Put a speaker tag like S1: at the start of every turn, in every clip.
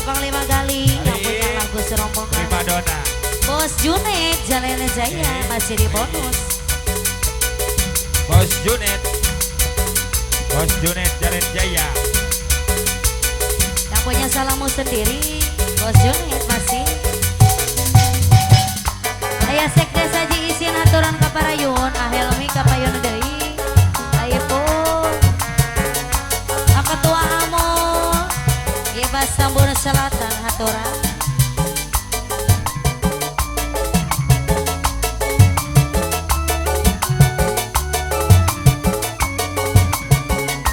S1: Panglima Gali yang punya lagu serombongan.
S2: Prima Donna.
S1: Bos Junet Jalene Jaya masih di bonus.
S2: Bos Junet. Bos Junet Jalan Jaya.
S1: Yang punya salamu sendiri Bos Junet masih. Aya sekde saji isin aturan kaparayun ahelmi kapayun deui. Aya pun Ketua Amon Ibas Tambun Selatan haturan.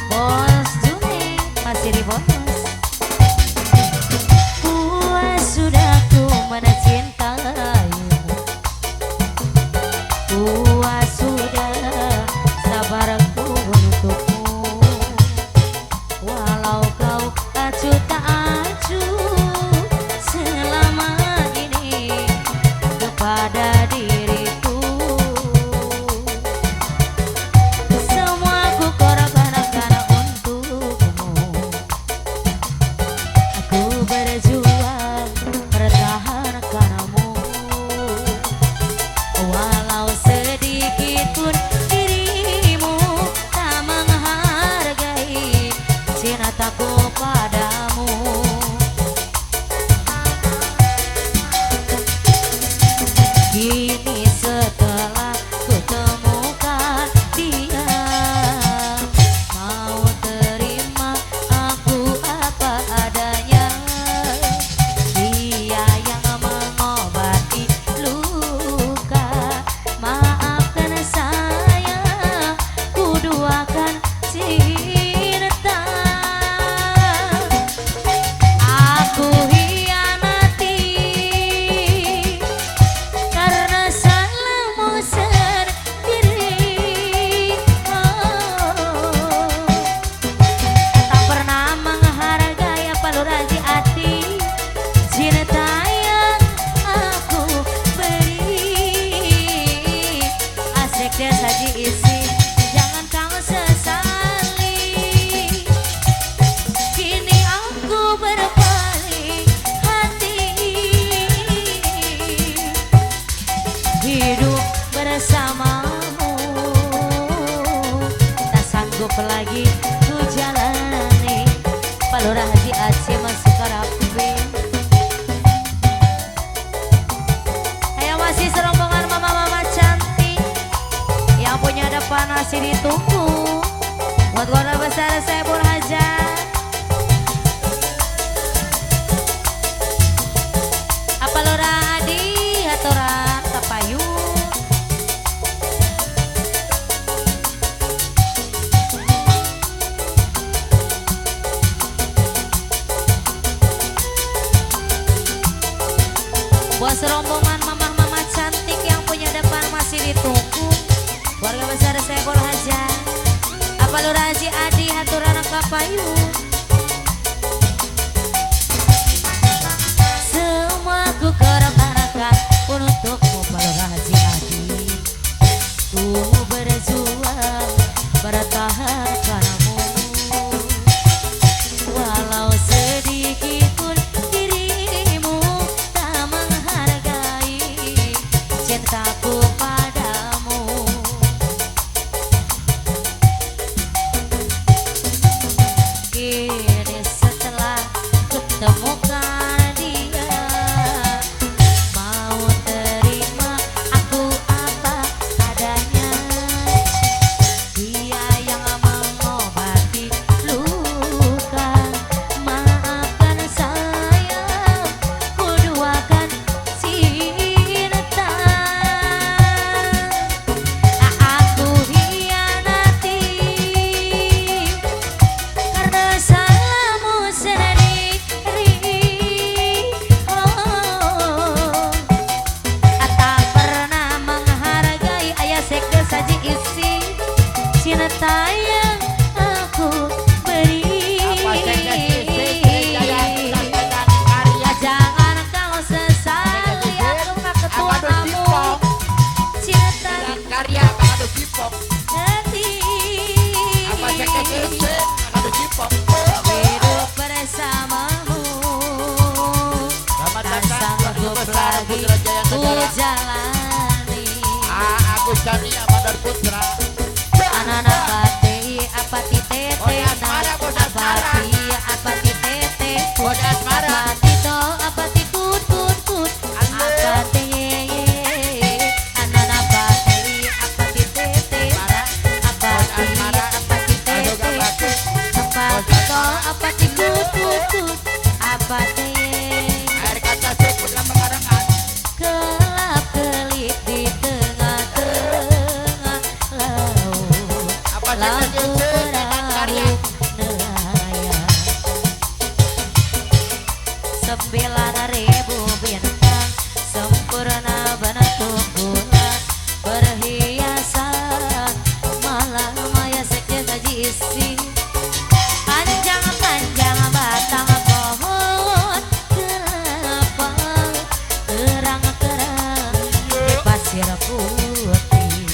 S1: Bos Junet masih di bonus. Puas sudah ku mencintaimu, puas sudah sabarku untukmu. Walau kau acuh tak acuh selama ini kepada diriku, semua ku korbankan untukmu. Aku berjuang bertahan karenamu, walau sedikit pun dirimu tak menghargai cintaku padamu. Kini setelah ku temukan dia, mau terima aku apa adanya. Dia yang mengobati luka, maafkan saya, ku duakan cinta. Aku hianati karena salahmu sendiri. Tak pernah menghargai apa nurani hati cinta yang aku beri. Asik deh saji isi, jangan kamu sesali. Kini aku berpaling hati, hidup bersamamu tak sanggup lagi ku jalani. Palura Haji Aceh masuk karapi. Ayo masih serombongan mama-mama cantik yang punya depan masih ditunggu. Buat keluarga besar Saiful Hajat, apa lora adi haturan kapayu. Buat serombongan mama-mama cantik yang punya depan masih ditunggu. Keluarga besar Saiful Hajat, apa lora Haji Adi haturan kapayu. Semua ku korbankan untukmu Palura Haji Adi. Ku berjuang bertahan karenamu, walau sedikit pun dirimu tak menghargai cintaku padamu. jalani.
S3: Agus Cania Madar Putra.
S1: Anak-anak bade apa ti tete
S3: Oh, ya, asmara, bos asmara.
S1: apa ti tete
S3: Bos asmara.
S1: apa ti to apa ti kut kut kut
S3: Ande.
S1: apa ti anak-anak bade apa ti tete
S3: Asmara.
S1: apa
S3: Bos
S1: ti
S3: asmara.
S1: apa ti
S3: Aduh,
S1: tete
S3: gak bagus.
S1: apa
S3: Bos
S1: ti to
S3: asmara.
S1: apa ti kut kut kut apa ti
S3: Air kata sebut lah pengarangan.
S1: kelap kelip di tengah-tengah laut.
S3: Apa sih
S1: Lagu
S3: tadi itu? Dengan karya.
S1: nelayan 9.000 bintang sempurna bentuk bulan perhiasan malam maya sekitar isi panjang-panjang batang pohon kelapa terang-terang di pasir putih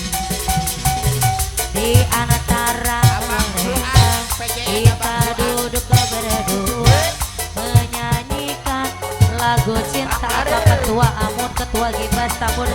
S1: di antara mereka kita duduk berdua menyanyikan lagu cinta apa ketua amun ketua gibas tabur